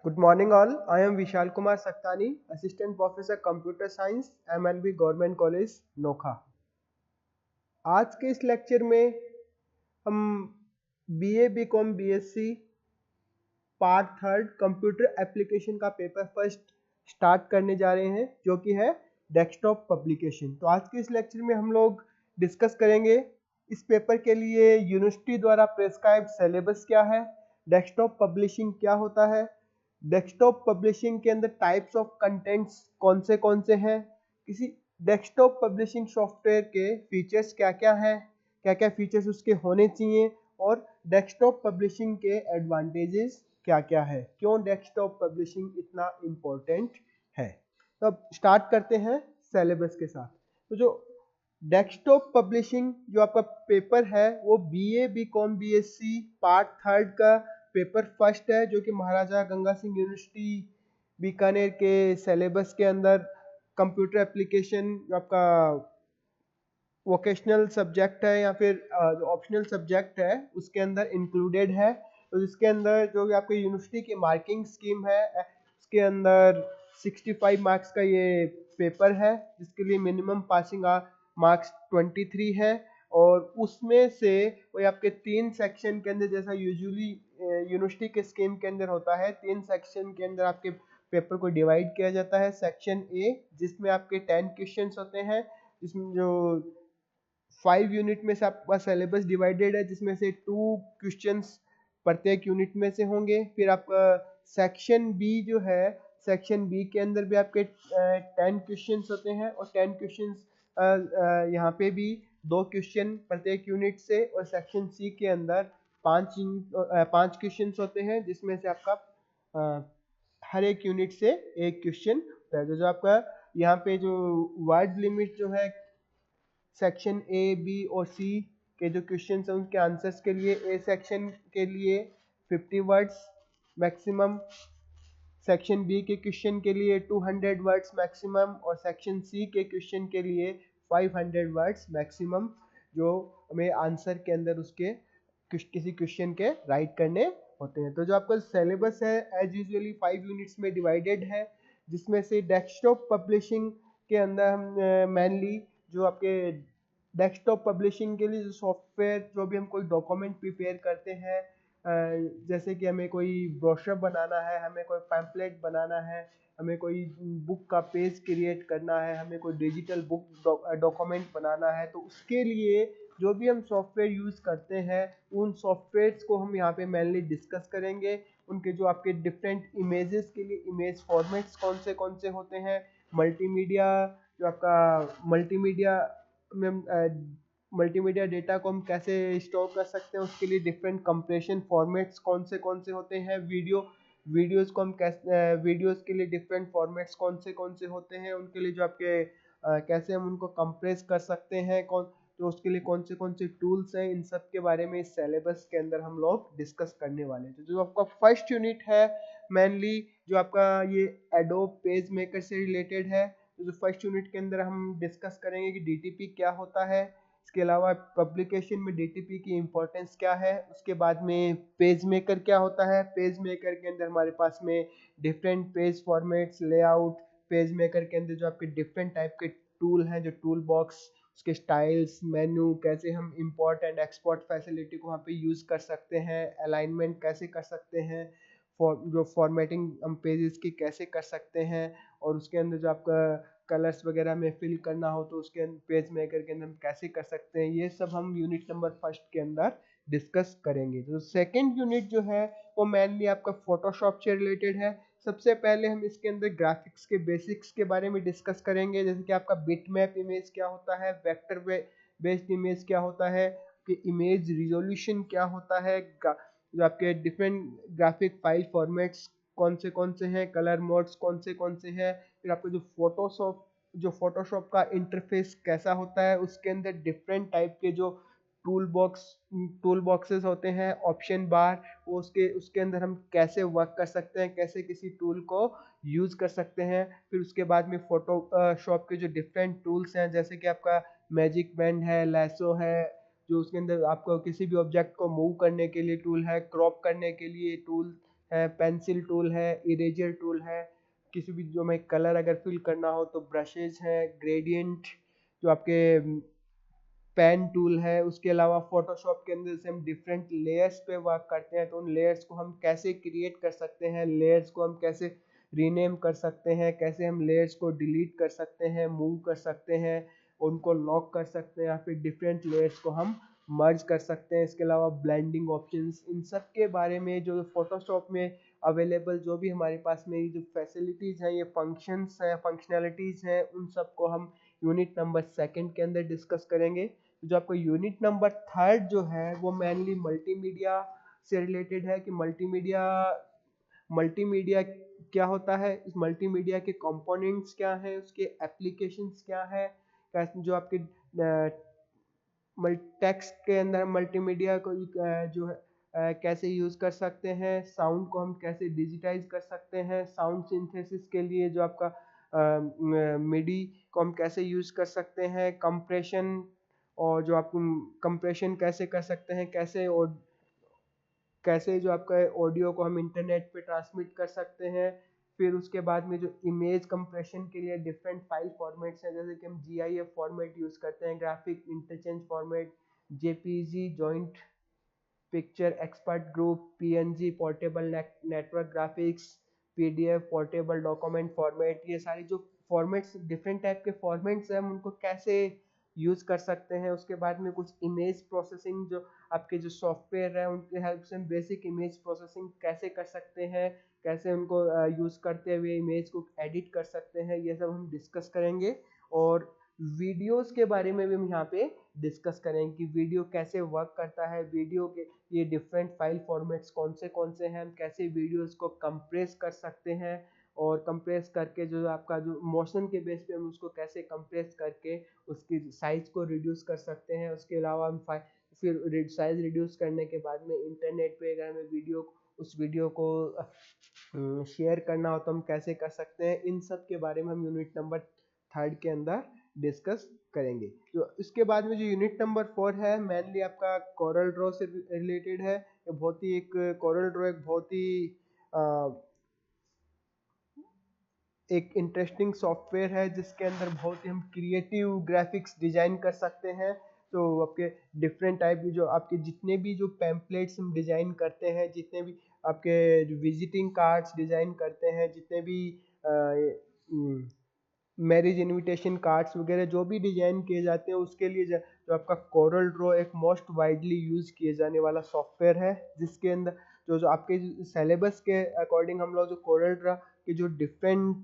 Good morning all. I am Vishal Kumar Saktani, Assistant Professor Computer Science, MLB Government College, Nokha. आज के इस lecture में हम BA BCom BSc part third computer application का paper first start करने जा रहे हैं, जो कि है डेस्कटॉप पब्लिकेशन। तो आज के इस लेक्चर में हम लोग डिस्कस करेंगे इस पेपर के लिए यूनिवर्सिटी द्वारा प्रेस्क्राइब्ड सिलेबस क्या है, डेस्कटॉप पब्लिशिंग क्या होता है, डेस्कटॉप पब्लिशिंग के अंदर टाइप्स ऑफ कंटेंट्स कौन से हैं, किसी डेस्कटॉप पब्लिशिंग सॉफ्टवेयर के फीचर्स क्या क्या हैं, क्या क्या फीचर्स उसके होने चाहिए, और डेस्कटॉप पब्लिशिंग के एडवांटेजेस क्या क्या है, क्यों डेस्कटॉप पब्लिशिंग इतना इम्पोर्टेंट है। तो अब स्टार्ट करते हैं सिलेबस के साथ। तो जो डेस्कटॉप पब्लिशिंग जो आपका पेपर है वो BA BCom BSc part third का पेपर फर्स्ट है, जो कि महाराजा गंगा सिंह यूनिवर्सिटी बीकानेर के सिलेबस के अंदर कंप्यूटर एप्लीकेशन आपका वोकेशनल सब्जेक्ट है या फिर ऑप्शनल सब्जेक्ट है उसके अंदर इंक्लूडेड है। तो इसके अंदर जो भी आपके यूनिवर्सिटी की मार्किंग स्कीम है उसके अंदर 65 मार्क्स का ये पेपर है, जिसके लिए मिनिमम पासिंग मार्क्स 23 है। और उसमें से वही आपके 3 सेक्शन के अंदर, जैसा यूजुअली यूनिवर्सिटी के स्कीम के अंदर होता है, 3 सेक्शन के अंदर आपके पेपर को डिवाइड किया जाता है। सेक्शन ए जिसमें आपके 10 क्वेश्चंस होते हैं, इसमें जो 5 यूनिट में से आपका सिलेबस डिवाइडेड है, जिसमें से 2 क्वेश्चंस प्रत्येक यूनिट में से होंगे। फिर आपका सेक्शन बी जो है, सेक्शन बी के अंदर भी आपके 10 क्वेश्चंस होते हैं, और 10 क्वेश्चंस यहाँ पे भी 2 क्वेश्चन प्रत्येक यूनिट से। और सेक्शन सी के अंदर 5 क्वेश्चंस होते हैं, जिसमें से आपका हर एक यूनिट से एक क्वेश्चन होता है। जो आपका यहाँ पे जो वर्ड लिमिट जो है सेक्शन ए बी और सी के जो क्वेश्चन हैं उनके आंसर्स के लिए ए सेक्शन के लिए 50 वर्ड्स मैक्सिमम, सेक्शन बी के क्वेश्चन के लिए 200 वर्ड्स मैक्सिमम, और सेक्शन सी के क्वेश्चन के लिए 500 वर्ड्स मैक्सिमम, जो हमें आंसर के अंदर उसके किसी क्वेश्चन के राइट करने होते हैं। तो जो आपका सिलेबस है एज यूजुअली 5 यूनिट्स में डिवाइडेड है, जिसमें से डेस्कटॉप पब्लिशिंग के अंदर हम मेनली जो आपके डेस्कटॉप पब्लिशिंग के लिए जो सॉफ्टवेयर, जो भी हम कोई डॉक्यूमेंट प्रिपेयर करते हैं, जैसे कि हमें कोई ब्रोशर बनाना है, हमें कोई पैम्पलेट बनाना है, हमें कोई बुक का पेज क्रिएट करना है, हमें कोई डिजिटल बुक डॉक्यूमेंट बनाना है, तो उसके लिए जो भी हम सॉफ्टवेयर यूज़ करते हैं उन सॉफ्टवेयर्स को हम यहाँ पे मेनली डिस्कस करेंगे। उनके जो आपके डिफरेंट इमेजेस के लिए इमेज फॉर्मेट्स कौन से होते हैं, मल्टीमीडिया जो आपका मल्टीमीडिया में मल्टीमीडिया डेटा को हम कैसे स्टोर कर सकते हैं, उसके लिए डिफरेंट कंप्रेशन फॉर्मेट्स कौन से होते हैं, वीडियोस को हम कैसे वीडियोस के लिए डिफरेंट फॉर्मेट्स कौन से होते हैं, उनके लिए जो आपके कैसे हम उनको कंप्रेस कर सकते हैं, तो उसके लिए कौन से टूल्स हैं, इन सब के बारे में इस सिलेबस के अंदर हम लोग डिस्कस करने वाले हैं। तो जो आपका फर्स्ट यूनिट है मेनली जो आपका ये एडोब पेज मेकर से रिलेटेड है। तो जो फर्स्ट यूनिट के अंदर हम डिस्कस करेंगे कि डीटीपी क्या होता है, इसके अलावा पब्लिकेशन में डीटीपी की इम्पोर्टेंस क्या है, उसके बाद में पेज मेकर क्या होता है, पेज मेकर के अंदर हमारे पास में different page formats, layout, page maker के अंदर जो आपके डिफरेंट टाइप के टूल हैं, जो टूल बॉक्स, उसके स्टाइल्स, मेन्यू, कैसे हम इंपोर्ट एंड एक्सपोर्ट फैसिलिटी को वहाँ पे यूज़ कर सकते हैं, अलाइनमेंट कैसे कर सकते हैं, जो फॉर्मेटिंग हम पेजेस की कैसे कर सकते हैं, और उसके अंदर जो आपका कलर्स वगैरह में फिल करना हो तो उसके पेज मेकर के अंदर हम कैसे कर सकते हैं, ये सब हम यूनिट नंबर फर्स्ट के अंदर डिस्कस करेंगे। तो सेकंड यूनिट जो है वो मेनली आपका फोटोशॉप से रिलेटेड है। सबसे पहले हम इसके अंदर ग्राफिक्स के बेसिक्स के बारे में डिस्कस करेंगे, जैसे कि आपका बिटमैप इमेज क्या होता है, वेक्टर बेस्ड इमेज क्या होता है, कि इमेज रिजोल्यूशन क्या होता है, जो आपके डिफरेंट ग्राफिक फाइल फॉर्मेट्स कौन से हैं, कलर मोड्स कौन से हैं, फिर आपका जो फोटोशॉप का इंटरफेस कैसा होता है, उसके अंदर डिफरेंट टाइप के जो टूल बॉक्सेस होते हैं, ऑप्शन बार, वो उसके अंदर हम कैसे वर्क कर सकते हैं, कैसे किसी टूल को यूज़ कर सकते हैं। फिर उसके बाद में फोटोशॉप के जो डिफरेंट टूल्स हैं, जैसे कि आपका मैजिक बैंड है, लैसो है, जो उसके अंदर आपको किसी भी ऑब्जेक्ट को मूव करने के लिए टूल है, क्रॉप करने के लिए टूल है, पेंसिल टूल है, इरेजर टूल है, किसी भी जो हमें कलर अगर फिल करना हो तो ब्रशेज है, ग्रेडियंट जो आपके पेन टूल है। उसके अलावा फोटोशॉप के अंदर से हम डिफरेंट लेयर्स पे वर्क करते हैं, तो उन लेयर्स को हम कैसे क्रिएट कर सकते हैं, लेयर्स को हम कैसे रीनेम कर सकते हैं, कैसे हम लेयर्स को डिलीट कर सकते हैं, मूव कर सकते हैं, उनको लॉक कर सकते हैं, या फिर डिफरेंट लेयर्स को हम मर्ज कर सकते हैं। इसके अलावा ब्लेंडिंग ऑप्शंस, इन सब के बारे में जो फोटोशॉप में अवेलेबल जो भी हमारे पास में जो फैसिलिटीज़ हैं, ये फंक्शंस हैं, फंक्शनैलिटीज़ हैं, उन सब को हम यूनिट नंबर सेकंड के अंदर डिस्कस करेंगे। जो आपको यूनिट नंबर थर्ड जो है वो मेनली मल्टीमीडिया से रिलेटेड है, कि मल्टीमीडिया मल्टीमीडिया क्या होता है, इस मल्टीमीडिया के कंपोनेंट्स क्या हैं, उसके एप्लीकेशंस क्या है, जो आपके टेक्स्ट के अंदर मल्टीमीडिया को जो है कैसे यूज़ कर सकते हैं, साउंड को हम कैसे डिजिटाइज कर सकते हैं, साउंड सिंथेसिस के लिए जो आपका मिडी को हम कैसे यूज़ कर सकते हैं, कंप्रेशन, और जो आप कंप्रेशन कैसे कर सकते हैं, कैसे जो आपका ऑडियो को हम इंटरनेट पे ट्रांसमिट कर सकते हैं। फिर उसके बाद में जो इमेज कंप्रेशन के लिए डिफरेंट फाइल फॉर्मेट्स हैं, जैसे कि हम GIF फॉर्मेट यूज़ करते हैं, graphic interchange format, JPG joint picture expert group, PNG portable network graphics, PDF portable document format, ये सारी जो फॉर्मेट्स डिफरेंट टाइप के फॉर्मेट्स हैं हम उनको कैसे यूज़ कर सकते हैं। उसके बाद में कुछ इमेज प्रोसेसिंग, जो आपके जो सॉफ्टवेयर है उनके हेल्प से हम बेसिक इमेज प्रोसेसिंग कैसे कर सकते हैं, कैसे उनको यूज़ करते हुए इमेज को एडिट कर सकते हैं, ये सब हम डिस्कस करेंगे। और वीडियोस के बारे में भी हम यहाँ पे डिस्कस करेंगे कि वीडियो कैसे वर्क करता है, वीडियो के ये डिफरेंट फाइल फॉर्मेट्स कौन से हैं, हम कैसे वीडियोस को कंप्रेस कर सकते हैं, और कंप्रेस करके जो आपका जो मोशन के बेस पे हम उसको कैसे कंप्रेस करके उसकी साइज को रिड्यूस कर सकते हैं। उसके अलावा हम फिर साइज रिड्यूस करने के बाद में इंटरनेट पे अगर हमें उस वीडियो को शेयर करना हो तो हम कैसे कर सकते हैं। इन सब के बारे में हम यूनिट नंबर थर्ड के अंदर डिस्कस करेंगे। जो इसके बाद में जो यूनिट नंबर 4 है मेनली आपका कोरल ड्रॉ से रिलेटेड है। ये बहुत ही एक कोरल ड्रॉ एक बहुत ही एक इंटरेस्टिंग सॉफ्टवेयर है जिसके अंदर बहुत ही हम क्रिएटिव ग्राफिक्स डिजाइन कर सकते हैं। तो आपके डिफरेंट टाइप की जो आपके जितने भी जो पैम्पलेट्स हम डिजाइन करते हैं, जितने भी आपके विजिटिंग कार्ड्स डिजाइन करते हैं, जितने भी मैरिज इनविटेशन कार्ड्स वगैरह जो भी डिजाइन किए जाते हैं उसके लिए जो आपका कोरल ड्रॉ एक मोस्ट वाइडली यूज किए जाने वाला सॉफ्टवेयर है, जिसके अंदर जो आपके सिलेबस के अकॉर्डिंग हम लोग जो कोरल ड्रॉ के जो डिफरेंट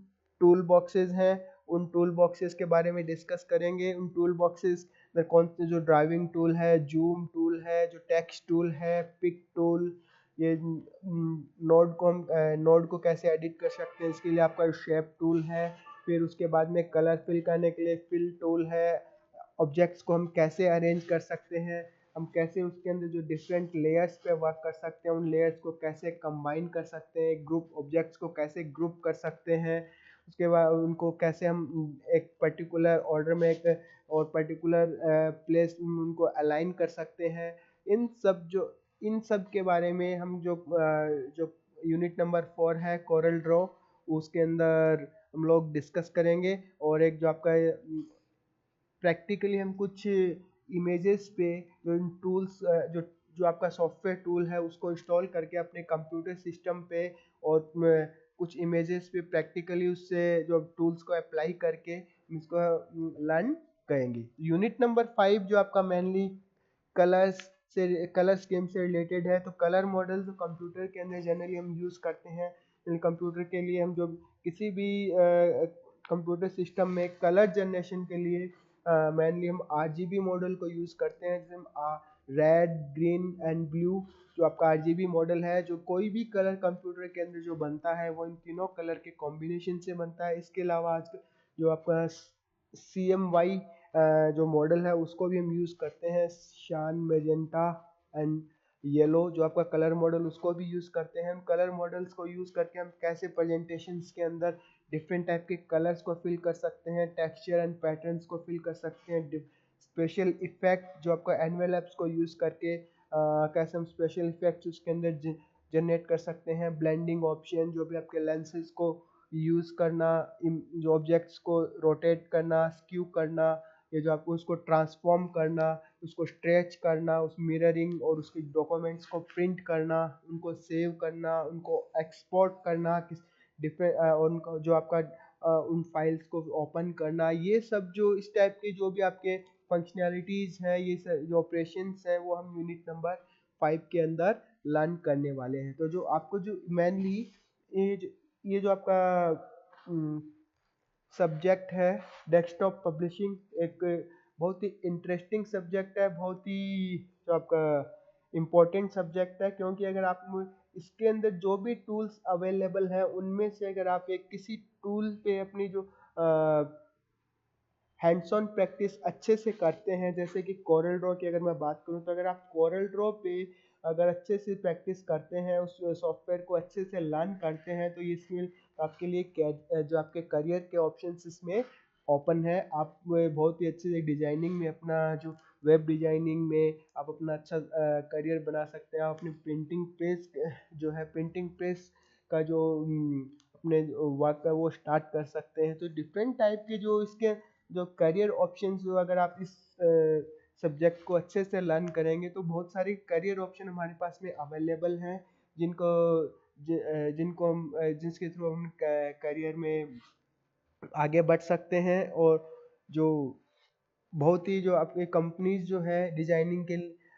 टूल बॉक्सेस हैं उन टूल बॉक्सेस के बारे में डिस्कस करेंगे। उन टूल बॉक्सेस में कौन से जो ड्राइविंग टूल है, जूम टूल है, जो टेक्स्ट टूल है, पिक टूल, ये नोड को कैसे एडिट कर सकते हैं, इसके लिए आपका शेप टूल है। फिर उसके बाद में कलर फिल करने के लिए फिल टूल है। ऑब्जेक्ट्स को हम कैसे अरेंज कर सकते हैं, हम कैसे उसके अंदर जो डिफरेंट लेयर्स पे वर्क कर सकते हैं, उन लेयर्स को कैसे कंबाइन कर सकते हैं, ग्रुप ऑब्जेक्ट्स को कैसे ग्रुप कर सकते हैं, उसके बाद उनको कैसे हम एक पर्टिकुलर ऑर्डर में एक और पर्टिकुलर प्लेस उनको अलाइन कर सकते हैं। इन सब के बारे में हम जो यूनिट नंबर 4 है कोरल ड्रॉ, उसके अंदर हम लोग डिस्कस करेंगे। और एक जो आपका प्रैक्टिकली हम कुछ इमेजेस पे जो इन टूल्स जो जो आपका सॉफ्टवेयर टूल है उसको इंस्टॉल करके अपने कंप्यूटर सिस्टम पे और कुछ इमेजेस पे प्रैक्टिकली उससे जो टूल्स को अप्लाई करके इसको लर्न करेंगे। यूनिट नंबर 5 जो आपका मेनली कलर स्कीम से रिलेटेड है। तो कलर मॉडल जो कंप्यूटर के अंदर जनरली हम यूज़ करते हैं, कंप्यूटर के लिए हम जो किसी भी कंप्यूटर सिस्टम में कलर जनरेशन के लिए मेनली हम RGB मॉडल को यूज़ करते हैं, जैसे हम रेड, ग्रीन एंड ब्लू जो आपका RGB मॉडल है, जो कोई भी कलर कंप्यूटर के अंदर जो बनता है वो इन तीनों कलर के कॉम्बिनेशन से बनता है। इसके अलावा आज जो आपका CMY जो मॉडल है उसको भी हम यूज़ करते हैं, शान, मेजेंटा एंड येलो जो आपका कलर मॉडल उसको भी यूज़ करते हैं। हम कलर मॉडल्स को यूज़ करके हम कैसे प्रेजेंटेशंस के अंदर डिफरेंट टाइप के कलर्स को फिल कर सकते हैं, टेक्सचर एंड पैटर्न्स को फिल कर सकते हैं, स्पेशल इफेक्ट जो आपका एनवेलप्स को यूज़ करके कैसे हम स्पेशल इफेक्ट्स उसके अंदर जनरेट कर सकते हैं, ब्लेंडिंग ऑप्शन जो भी आपके लेंसेज को यूज़ करना, जो ऑब्जेक्ट्स को रोटेट करना, स्क्यू करना, ये जो आपको उसको ट्रांसफॉर्म करना, उसको स्ट्रेच करना, उस मिररिंग और उसके डॉक्यूमेंट्स को प्रिंट करना, उनको सेव करना, उनको एक्सपोर्ट करना, किस डिफरेंट उनको जो आपका उन फाइल्स को ओपन करना, ये सब जो इस टाइप के जो भी आपके फंक्शनैलिटीज़ हैं, ये जो ऑपरेशंस हैं, वो हम यूनिट नंबर 5 के अंदर लर्न करने वाले हैं। तो जो आपको जो मेनली ये जो आपका सब्जेक्ट है डेस्कटॉप पब्लिशिंग, एक बहुत ही इंटरेस्टिंग सब्जेक्ट है, बहुत ही जो आपका इम्पोर्टेंट सब्जेक्ट है, क्योंकि अगर आप इसके अंदर जो भी टूल्स अवेलेबल हैं उनमें से अगर आप एक किसी टूल पे अपनी जो हैंड्स ऑन प्रैक्टिस अच्छे से करते हैं, जैसे कि कोरल ड्रॉ की अगर मैं बात करूं, तो अगर आप कोरल ड्रॉ पे अगर अच्छे से प्रैक्टिस करते हैं, उस सॉफ्टवेयर को अच्छे से लर्न करते हैं, तो ये इसमें आपके लिए जो आपके करियर के ऑप्शंस इसमें ओपन है। आप बहुत ही अच्छे से डिजाइनिंग में अपना जो वेब डिजाइनिंग में आप अपना अच्छा करियर बना सकते हैं। आप अपनी प्रिंटिंग प्रेस जो है प्रिंटिंग प्रेस का जो अपने वर्क है वो स्टार्ट कर सकते हैं। तो डिफरेंट टाइप के जो इसके जो करियर ऑप्शंस, जो अगर आप इस सब्जेक्ट को अच्छे से लर्न करेंगे तो बहुत सारे करियर ऑप्शन हमारे पास में अवेलेबल हैं, जिनको जिनको हम जिसके थ्रू हम करियर में आगे बढ़ सकते हैं। और जो बहुत ही जो आपके कंपनीज जो है डिजाइनिंग के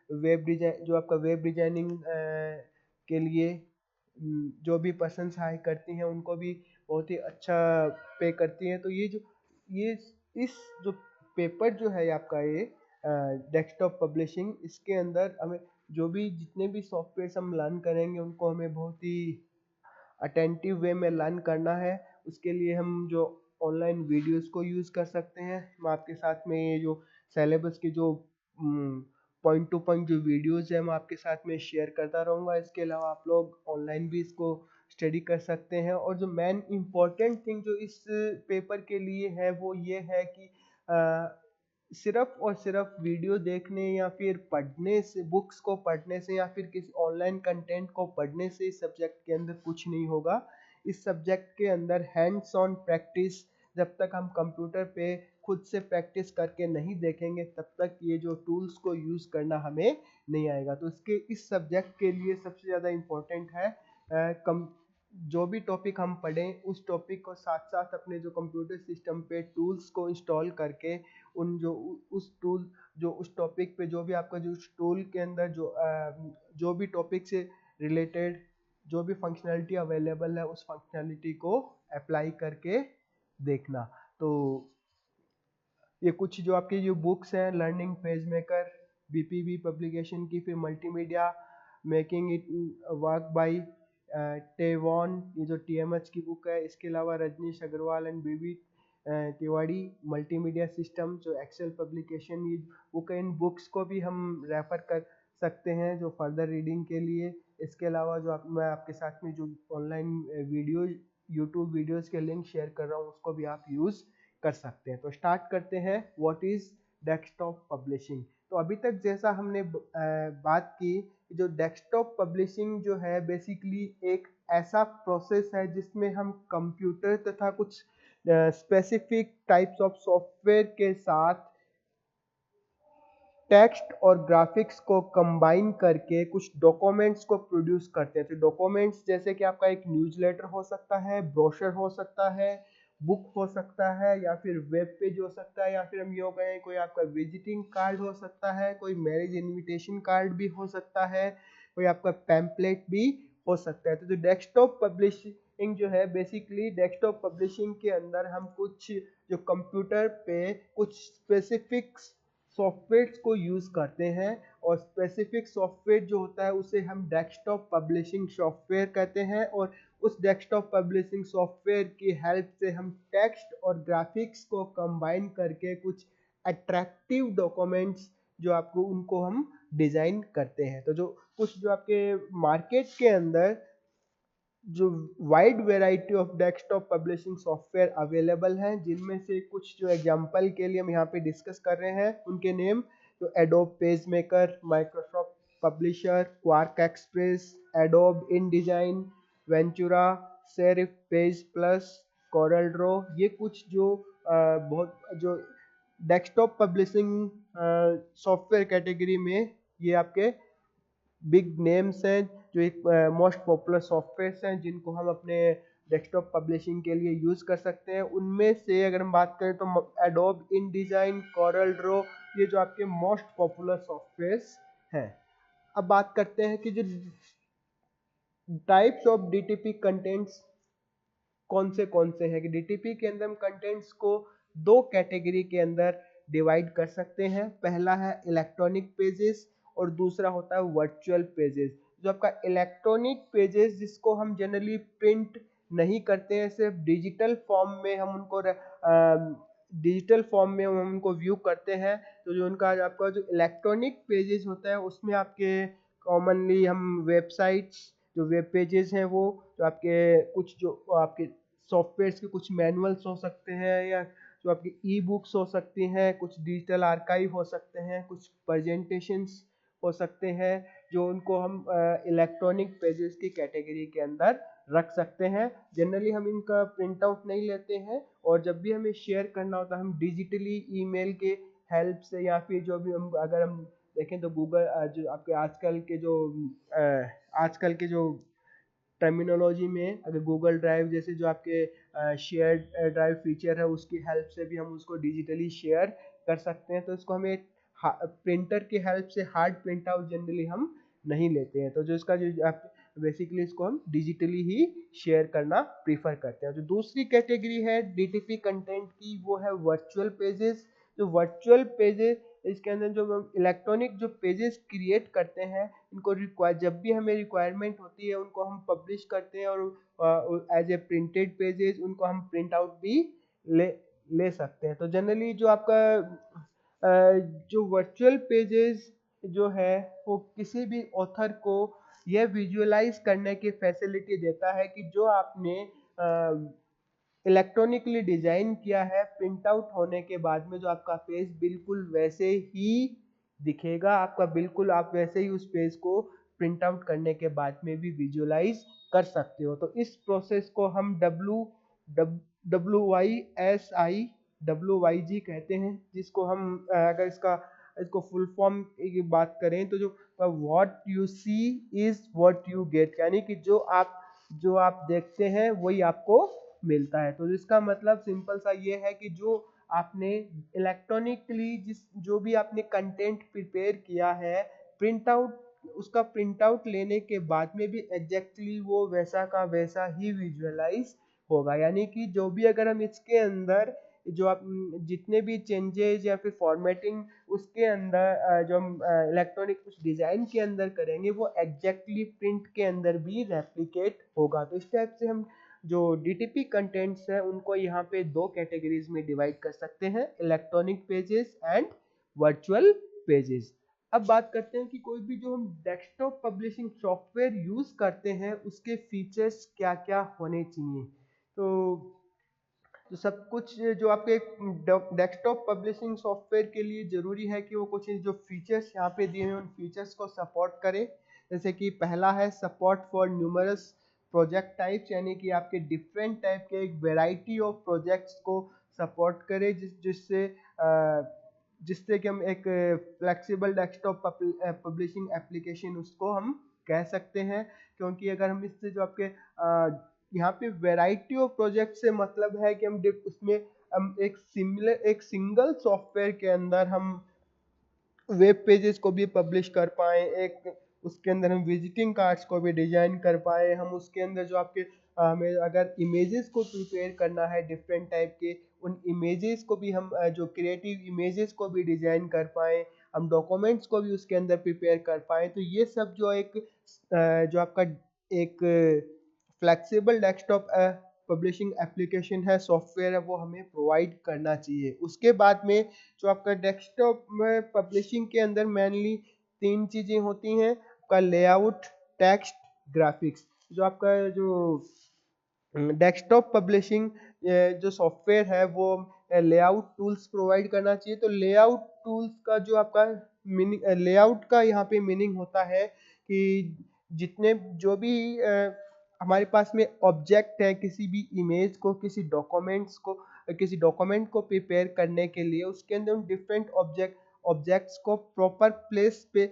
वेब डिजाइन जो आपका वेब डिजाइनिंग के लिए जो भी पर्सन हायर करती हैं उनको भी बहुत ही अच्छा पे करती हैं। तो ये इस जो पेपर जो है आपका ये डेस्कटॉप पब्लिशिंग, इसके अंदर हमें जो भी जितने भी सॉफ्टवेयर हम लर्न करेंगे उनको हमें बहुत ही अटेंटिव वे में लर्न करना है। उसके लिए हम जो ऑनलाइन वीडियोस को यूज़ कर सकते हैं। मैं आपके साथ में ये जो सिलेबस के जो पॉइंट टू पॉइंट जो वीडियोस है मैं आपके साथ में शेयर करता रहूँगा। इसके अलावा आप लोग ऑनलाइन भी इसको स्टडी कर सकते हैं। और जो मेन इम्पॉर्टेंट थिंग जो इस पेपर के लिए है वो ये है कि सिर्फ और सिर्फ वीडियो देखने या फिर पढ़ने से, बुक्स को पढ़ने से या फिर किसी ऑनलाइन कंटेंट को पढ़ने से इस सब्जेक्ट के अंदर कुछ नहीं होगा। इस सब्जेक्ट के अंदर हैंड्स ऑन प्रैक्टिस, जब तक हम कंप्यूटर पे खुद से प्रैक्टिस करके नहीं देखेंगे तब तक ये जो टूल्स को यूज़ करना हमें नहीं आएगा। तो इसके इस सब्जेक्ट के लिए सबसे ज़्यादा इम्पोर्टेंट है जो भी टॉपिक हम पढ़ें उस टॉपिक को साथ साथ अपने जो कंप्यूटर सिस्टम पे टूल्स को इंस्टॉल करके उन जो उस टूल जो उस टॉपिक पे जो भी आपका जो टूल के अंदर जो भी टॉपिक से रिलेटेड जो भी फंक्शनैलिटी अवेलेबल है उस फंक्शनैलिटी को अप्लाई करके देखना। तो ये कुछ जो आपकी जो बुक्स हैं, learning page maker BPB publication की, फिर multimedia making it work by Tay Vaughan, ये जो टीएमएच की बुक है। इसके अलावा Rajneesh Agarwal and BB Tiwari multimedia system जो एक्सेल पब्लिकेशन, ये बुक, इन बुक्स को भी हम रेफर कर सकते हैं जो फर्दर रीडिंग के लिए। इसके अलावा जो मैं आपके साथ में जो ऑनलाइन वीडियो यूट्यूब वीडियोस के लिंक शेयर कर रहा हूँ उसको भी आप यूज़ कर सकते हैं। तो स्टार्ट करते हैं व्हाट इज़ डेस्कटॉप पब्लिशिंग। तो अभी तक जैसा हमने बात की, जो डेस्कटॉप पब्लिशिंग जो है बेसिकली एक ऐसा प्रोसेस है जिसमें हम कंप्यूटर तथा कुछ स्पेसिफिक टाइप्स ऑफ सॉफ्टवेयर के साथ टेक्स्ट और ग्राफिक्स को कंबाइन करके कुछ डॉक्यूमेंट्स को प्रोड्यूस करते हैं। तो डॉक्यूमेंट्स जैसे कि आपका एक न्यूज़लेटर हो सकता है, ब्रोशर हो सकता है, बुक हो सकता है, या फिर वेब पेज हो सकता है, या फिर हम यूँ कहें कोई आपका विजिटिंग कार्ड हो सकता है, कोई मैरिज इनविटेशन कार्ड भी हो सकता है, कोई आपका पैम्पलेट भी हो सकता है। तो जो डेस्कटॉप पब्लिशिंग जो है बेसिकली डेस्कटॉप पब्लिशिंग के अंदर हम कुछ जो कंप्यूटर पे कुछ स्पेसिफिक सॉफ्टवेयर को यूज़ करते हैं, और स्पेसिफिक सॉफ्टवेयर जो होता है उसे हम डेस्कटॉप पब्लिशिंग सॉफ्टवेयर कहते हैं। और उस डेस्कटॉप पब्लिशिंग सॉफ्टवेयर की हेल्प से हम टेक्स्ट और ग्राफिक्स को कंबाइन करके कुछ अट्रैक्टिव डॉक्यूमेंट्स जो आपको उनको हम डिज़ाइन करते हैं। तो जो कुछ जो आपके मार्केट के अंदर जो wide variety of desktop publishing software available हैं, जिनमें से कुछ जो एग्जांपल के लिए हम यहाँ पे डिस्कस कर रहे हैं उनके नेम, तो adobe page maker, Microsoft publisher, quark express, adobe InDesign, Ventura, serif, page plus, Corel Draw, ये कुछ जो बहुत जो डेस्कटॉप पब्लिशिंग सॉफ्टवेयर कैटेगरी में ये आपके बिग नेम्स हैं, जो एक मोस्ट पॉपुलर सॉफ्टवेयर हैं जिनको हम अपने डेस्कटॉप पब्लिशिंग के लिए यूज़ कर सकते हैं। उनमें से अगर हम बात करें तो एडोब InDesign, कोरल ड्रॉ, ये जो आपके मोस्ट पॉपुलर सॉफ्टवेयर्स हैं। अब बात करते हैं कि जो टाइप्स ऑफ DTP कंटेंट्स कौन से हैं, कि DTP के अंदर हम कंटेंट्स को दो कैटेगरी के अंदर डिवाइड कर सकते हैं। पहला है इलेक्ट्रॉनिक पेजेस और दूसरा होता है वर्चुअल पेजेस। जो आपका इलेक्ट्रॉनिक पेजेस जिसको हम जनरली प्रिंट नहीं करते हैं, सिर्फ डिजिटल फॉर्म में हम उनको व्यू करते हैं, तो जो उनका आपका जो इलेक्ट्रॉनिक पेजेस होता है उसमें आपके कॉमनली हम वेबसाइट्स, जो वेब पेजेस हैं वो जो आपके कुछ जो आपके सॉफ्टवेयर्स के कुछ मैनुअल्स हो सकते हैं, या जो आपकी ई बुक्स हो सकती हैं, कुछ डिजिटल आर्काइव हो सकते हैं, कुछ प्रेजेंटेशंस हो सकते हैं, जो उनको हम इलेक्ट्रॉनिक पेजेस की कैटेगरी के अंदर रख सकते हैं। जनरली हम इनका प्रिंट आउट नहीं लेते हैं, और जब भी हमें शेयर करना होता है हम डिजिटली ईमेल के हेल्प से, या फिर जो भी हम अगर हम देखें तो गूगल जो आपके आजकल के जो टर्मिनोलॉजी में अगर गूगल ड्राइव जैसे जो आपके शेयर ड्राइव फीचर है उसकी हेल्प से भी हम उसको डिजिटली शेयर कर सकते हैं। तो इसको हमें प्रिंटर की हेल्प से हार्ड प्रिंट आउट जनरली हम नहीं लेते हैं, तो जो इसका जो आप बेसिकली इसको हम डिजिटली ही शेयर करना प्रीफर करते हैं। जो दूसरी कैटेगरी है DTP कंटेंट की वो है वर्चुअल पेजेस। जो वर्चुअल पेजेस इसके अंदर जो हम इलेक्ट्रॉनिक जो पेजेस क्रिएट करते हैं, इनको जब भी हमें रिक्वायरमेंट होती है उनको हम पब्लिश करते हैं, और एज ए प्रिंटेड पेजेस उनको हम प्रिंट आउट भी ले ले सकते हैं। तो जनरली जो आपका जो वर्चुअल पेजेस जो है वो किसी भी ऑथर को यह विजुअलाइज करने की फैसिलिटी देता है कि जो आपने इलेक्ट्रॉनिकली डिजाइन किया है, प्रिंट आउट होने के बाद में जो आपका पेज बिल्कुल वैसे ही दिखेगा, आपका बिल्कुल आप वैसे ही उस पेज को प्रिंट आउट करने के बाद में भी विजुअलाइज कर सकते हो। तो इस प्रोसेस को हम WYSI कहते हैं, जिसको हम अगर इसको फुल फॉर्म की बात करें तो जो what you see is what you get, यानी कि जो आप देखते हैं वही आपको मिलता है। तो इसका मतलब सिंपल सा ये है कि जो आपने इलेक्ट्रॉनिकली जो भी आपने कंटेंट प्रिपेयर किया है, प्रिंट आउट उसका प्रिंट आउट लेने के बाद में भी एग्जैक्टली वो वैसा का वैसा ही विजुअलाइज होगा। यानी कि जो भी अगर हम इसके अंदर जो आप जितने भी चेंजेस या फिर फॉर्मेटिंग उसके अंदर जो हम इलेक्ट्रॉनिक कुछ डिजाइन के अंदर करेंगे वो एग्जैक्टली प्रिंट के अंदर भी रेप्लिकेट होगा। तो इस टाइप से हम जो DTP कंटेंट्स है उनको यहाँ पे दो कैटेगरीज में डिवाइड कर सकते हैं, electronic pages and virtual pages. अब बात करते हैं कि कोई भी जो हम डेस्कटॉप पब्लिशिंग सॉफ्टवेयर यूज करते हैं उसके फीचर्स क्या क्या होने चाहिए। तो सब कुछ जो आपके डेस्कटॉप पब्लिशिंग सॉफ्टवेयर के लिए जरूरी है कि वो कुछ जो फीचर्स यहाँ पे दिए हैं उन फीचर्स को सपोर्ट करे। जैसे कि पहला है support for numerous project types, यानी कि आपके डिफरेंट टाइप के एक वैरायटी ऑफ प्रोजेक्ट्स को सपोर्ट करे, जिससे कि हम एक फ्लेक्सिबल डेस्कटॉप पब्लिशिंग एप्लीकेशन उसको हम कह सकते हैं। क्योंकि अगर हम इससे जो आपके यहाँ पे वैरायटी ऑफ प्रोजेक्ट से मतलब है कि उसमें हम एक सिंगल सॉफ्टवेयर के अंदर हम वेब पेजेस को भी पब्लिश कर पाए, एक उसके अंदर हम विजिटिंग कार्ड्स को भी डिजाइन कर पाए, हम उसके अंदर जो आपके हमें अगर इमेजेस को प्रिपेयर करना है डिफरेंट टाइप के, उन इमेजेस को भी हम जो क्रिएटिव इमेजेस को भी डिजाइन कर पाए, हम डॉक्यूमेंट्स को भी उसके अंदर प्रिपेयर कर पाए। तो ये सब जो जो आपका एक फ्लेक्सिबल डेस्कटॉप पब्लिशिंग एप्लीकेशन है, सॉफ्टवेयर है, वो हमें प्रोवाइड करना चाहिए। उसके बाद में जो आपका डेस्कटॉप में पब्लिशिंग के अंदर मेनली तीन चीजें होती हैं, आपका लेआउट, टेक्स्ट, ग्राफिक्स। जो आपका जो डेस्कटॉप पब्लिशिंग जो सॉफ्टवेयर है वो लेआउट टूल्स प्रोवाइड करना चाहिए। तो लेआउट टूल्स का जो आपका मीनिंग लेआउट का यहाँ पे मीनिंग होता है कि जितने जो भी हमारे पास में ऑब्जेक्ट है, किसी भी इमेज को, किसी डॉक्यूमेंट को प्रिपेयर करने के लिए, उसके अंदर उन डिफरेंट ऑब्जेक्ट्स को प्रॉपर प्लेस पे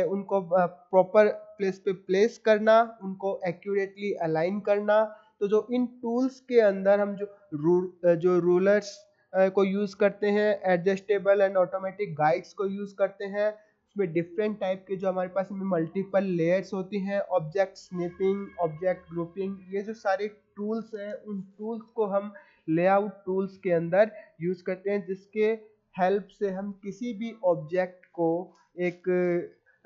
उनको प्रॉपर प्लेस पे प्लेस करना, उनको एक्यूरेटली अलाइन करना। तो जो इन टूल्स के अंदर हम जो रूलर्स को यूज करते हैं, एडजस्टेबल एंड ऑटोमेटिक गाइड्स को यूज करते हैं, उसमें डिफरेंट टाइप के जो हमारे पास में मल्टीपल लेयर्स होती हैं, ऑब्जेक्ट स्निपिंग, ऑब्जेक्ट ग्रुपिंग, ये जो सारे टूल्स हैं, उन टूल्स को हम लेआउट टूल्स के अंदर यूज करते हैं, जिसके हेल्प से हम किसी भी ऑब्जेक्ट को एक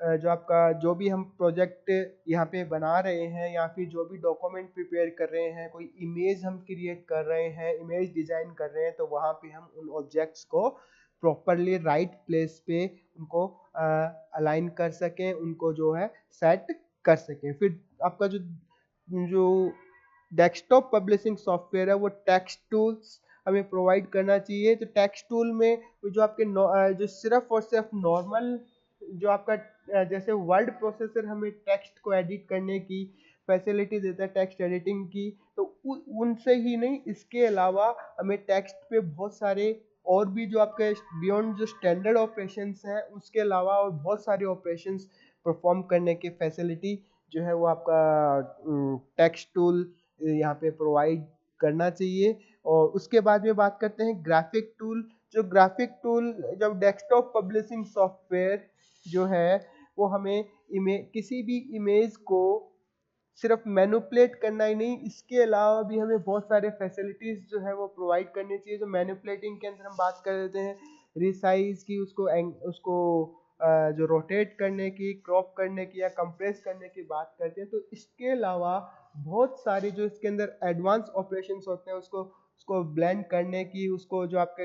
जो आपका जो भी हम प्रोजेक्ट यहाँ पे बना रहे हैं या फिर जो भी डॉक्यूमेंट प्रिपेयर कर रहे हैं, कोई इमेज हम क्रिएट कर रहे हैं, इमेज डिजाइन कर रहे हैं, तो वहाँ पे हम उन ऑब्जेक्ट्स को प्रॉपरली राइट प्लेस पे उनको अलाइन कर सकें, उनको जो है सेट कर सकें। फिर आपका जो जो डेस्कटॉप पब्लिशिंग सॉफ्टवेयर है वो टेक्स्ट टूल्स हमें प्रोवाइड करना चाहिए। तो टेक्स्ट टूल में जो आपके जो सिर्फ और सिर्फ नॉर्मल जो आपका जैसे वर्ड प्रोसेसर हमें टेक्स्ट को एडिट करने की फैसिलिटी देता है, टेक्स्ट एडिटिंग की, तो उनसे ही नहीं, इसके अलावा हमें टेक्स्ट पे बहुत सारे और भी जो आपके बियॉन्ड जो स्टैंडर्ड ऑपरेशंस हैं, उसके अलावा और बहुत सारे ऑपरेशंस परफॉर्म करने की फैसिलिटी जो है वो आपका टेक्स्ट टूल यहाँ पे प्रोवाइड करना चाहिए। और उसके बाद में बात करते हैं ग्राफिक टूल। जो ग्राफिक टूल, जब डेस्कटॉप पब्लिशिंग सॉफ्टवेयर जो है वो हमें किसी भी इमेज को सिर्फ मैनिपुलेट करना ही नहीं, इसके अलावा भी हमें बहुत सारे फैसिलिटीज जो है वो प्रोवाइड करनी चाहिए। जो मैनिपुलेटिंग के अंदर हम बात कर देते हैं रिसाइज की, उसको जो रोटेट करने की, क्रॉप करने की या कंप्रेस करने की बात करते हैं। तो इसके अलावा बहुत सारे जो इसके अंदर एडवांस ऑपरेशंस होते हैं, उसको उसको ब्लेंड करने की, उसको जो आपके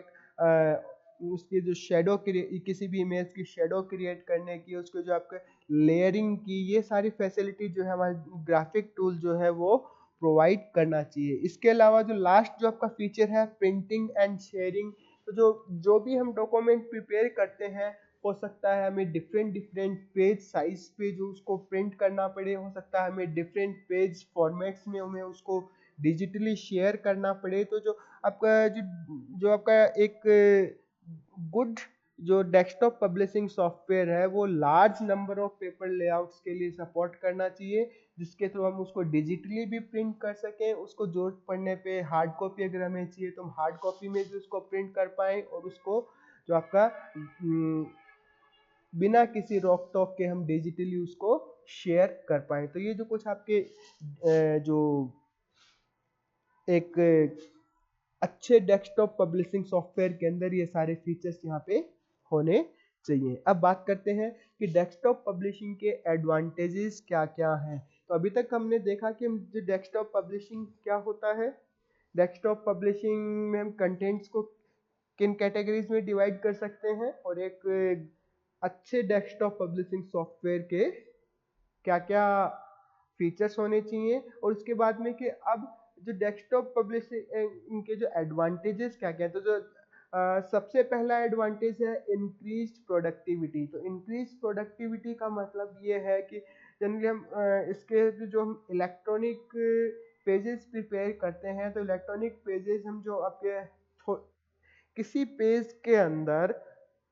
उसकी जो किसी भी इमेज की शेडो क्रिएट करने की, उसको जो आपके लेयरिंग की, ये सारी फैसिलिटी जो है हमारे ग्राफिक टूल जो है वो प्रोवाइड करना चाहिए। इसके अलावा जो लास्ट जो आपका फीचर है प्रिंटिंग एंड शेयरिंग। तो जो भी हम डॉक्यूमेंट प्रिपेयर करते हैं, हो सकता है हमें डिफरेंट डिफरेंट पेज साइज पे जो उसको प्रिंट करना पड़े, हो सकता है हमें डिफरेंट पेज फॉर्मेट्स में हमें उसको डिजिटली शेयर करना पड़े। तो जो आपका एक गुड जो डेस्कटॉप पब्लिशिंग सॉफ्टवेयर है वो large number of paper layouts के लिए सपोर्ट करना चाहिए, जिसके थ्रू हम उसको डिजिटली भी प्रिंट कर सकें। उसको जरूरत पड़ने पे हार्ड कॉपी अगर हमें चाहिए तो हम हार्ड कॉपी में भी उसको प्रिंट कर पाएं, और उसको जो आपका बिना किसी रोक टोक के हम डिजिटली उसको शेयर कर पाएं। तो ये जो कुछ आपके जो एक अच्छे डेस्कटॉप पब्लिशिंग सॉफ्टवेयर के अंदर ये सारे फीचर्स यहाँ पे होने चाहिए। अब बात करते हैं कि डेस्कटॉप पब्लिशिंग के एडवांटेजेस क्या क्या हैं। तो अभी तक हमने देखा कि जो डेस्कटॉप पब्लिशिंग क्या होता है। डेस्कटॉप पब्लिशिंग में हम कंटेंट्स को किन कैटेगरीज में डिवाइड कर सकते हैं, और एक अच्छे डेस्कटॉप पब्लिशिंग सॉफ्टवेयर के क्या क्या फीचर्स होने चाहिए, और उसके बाद में कि अब जो डेस्कटॉप पब्लिशिंग इनके जो एडवांटेजेस क्या क्या है। तो जो सबसे पहला एडवांटेज है इंक्रीज प्रोडक्टिविटी। तो इंक्रीज प्रोडक्टिविटी का मतलब ये है कि जनरली हम इसके जो हम इलेक्ट्रॉनिक पेजेस प्रिपेयर करते हैं, तो इलेक्ट्रॉनिक पेजेस हम जो आपके किसी पेज के अंदर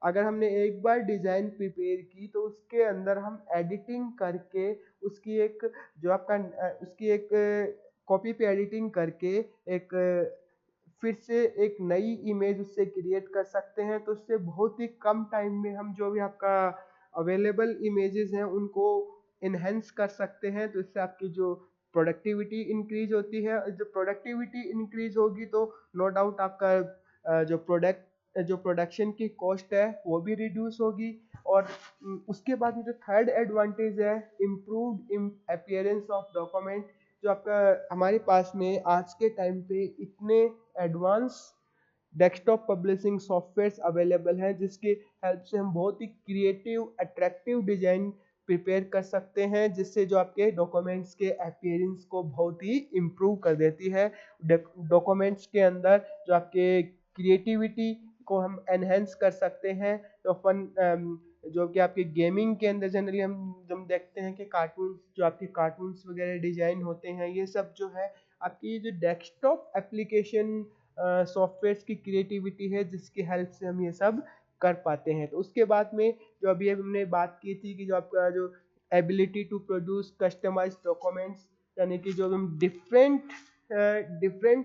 अगर हमने एक बार डिजाइन प्रिपेयर की, तो उसके अंदर हम एडिटिंग करके उसकी एक जो आपका उसकी एक कॉपी पे एडिटिंग करके एक फिर से एक नई इमेज उससे क्रिएट कर सकते हैं। तो उससे बहुत ही कम टाइम में हम जो भी आपका अवेलेबल इमेजेस हैं उनको इनहेंस कर सकते हैं। तो इससे आपकी जो प्रोडक्टिविटी इंक्रीज होती है। जब प्रोडक्टिविटी इंक्रीज होगी तो नो डाउट आपका जो प्रोडक्शन की कॉस्ट है वो भी रिड्यूस होगी। और उसके बाद में जो थर्ड एडवांटेज है इम्प्रूव्ड अपीयरेंस ऑफ डॉक्यूमेंट। जो आपका हमारे पास में आज के टाइम पे इतने advance desktop publishing softwares available हैं, जिसके हेल्प से हम बहुत ही क्रिएटिव अट्रैक्टिव डिजाइन प्रिपेयर कर सकते हैं, जिससे जो आपके डॉक्यूमेंट्स के अपीयरेंस को बहुत ही इम्प्रूव कर देती है। डॉक्यूमेंट्स के अंदर जो आपके क्रिएटिविटी को हम एनहेंस कर सकते हैं। तो जो कि आपके गेमिंग के अंदर जनरली हम देखते हैं कि कार्टून, जो आपके कार्टून्स वगैरह डिजाइन होते हैं, ये सब जो है आपकी ये जो डेस्कटॉप एप्लीकेशन सॉफ्टवेयर की क्रिएटिविटी है, जिसकी हेल्प से हम ये सब कर पाते हैं। तो उसके बाद में जो अभी हमने बात की थी कि जो आपका जो ability to produce customise documents, यानी कि जो हम डिफरेंट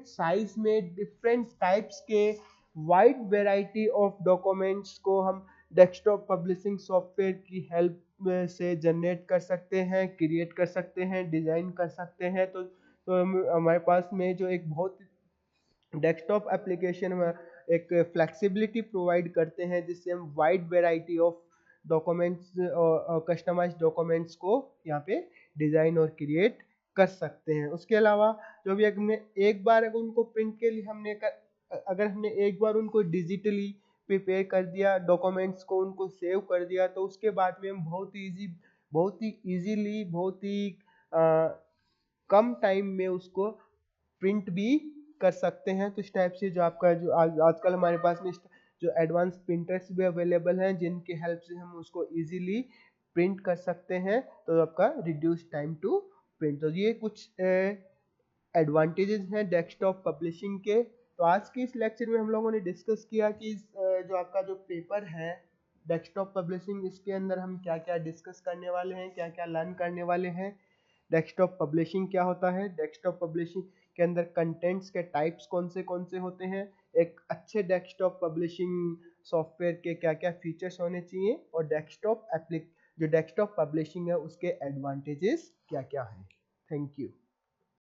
साइज में डिफरेंट टाइप्स के वाइड वेराइटी ऑफ डॉक्यूमेंट्स को हम डेस्कटॉप पब्लिशिंग सॉफ्टवेयर की हेल्प से जनरेट कर सकते हैं, क्रिएट कर सकते हैं, डिजाइन कर सकते हैं। तो हमारे पास में जो एक बहुत डेस्कटॉप एप्लीकेशन में एक फ्लेक्सिबिलिटी प्रोवाइड करते हैं, जिससे हम वाइड वैरायटी ऑफ डॉक्यूमेंट्स और कस्टमाइज डॉक्यूमेंट्स को यहाँ पे डिज़ाइन और क्रिएट कर सकते हैं। उसके अलावा जो भी हमने एक बार अगर उनको प्रिंट के लिए अगर हमने एक बार उनको डिजिटली प्रिपेयर कर दिया, डॉक्यूमेंट्स को उनको सेव कर दिया, तो उसके बाद में हम बहुत ही इजीली, बहुत ही कम टाइम में उसको प्रिंट भी कर सकते हैं। तो इस टाइप से जो आपका जो आजकल हमारे पास में जो एडवांस प्रिंटर्स भी अवेलेबल हैं, जिनकी हेल्प से हम उसको इजीली प्रिंट कर सकते हैं, तो आपका रिड्यूस टाइम टू प्रिंट। तो ये कुछ एडवांटेजेस हैं डेस्कटॉप पब्लिशिंग के। तो आज की इस लेक्चर में हम लोगों ने डिस्कस किया कि जो आपका जो पेपर है डेस्कटॉप पब्लिशिंग, इसके अंदर हम क्या क्या डिस्कस करने वाले हैं, क्या क्या लर्न करने वाले हैं। डेस्कटॉप पब्लिशिंग क्या होता है, डेस्कटॉप पब्लिशिंग के अंदर कंटेंट्स के टाइप्स कौन से होते हैं, एक अच्छे डेस्कटॉप पब्लिशिंग सॉफ्टवेयर के क्या क्या फीचर्स होने चाहिए, और जो डेस्कटॉप पब्लिशिंग है उसके एडवांटेजेस क्या क्या हैं। Thank you.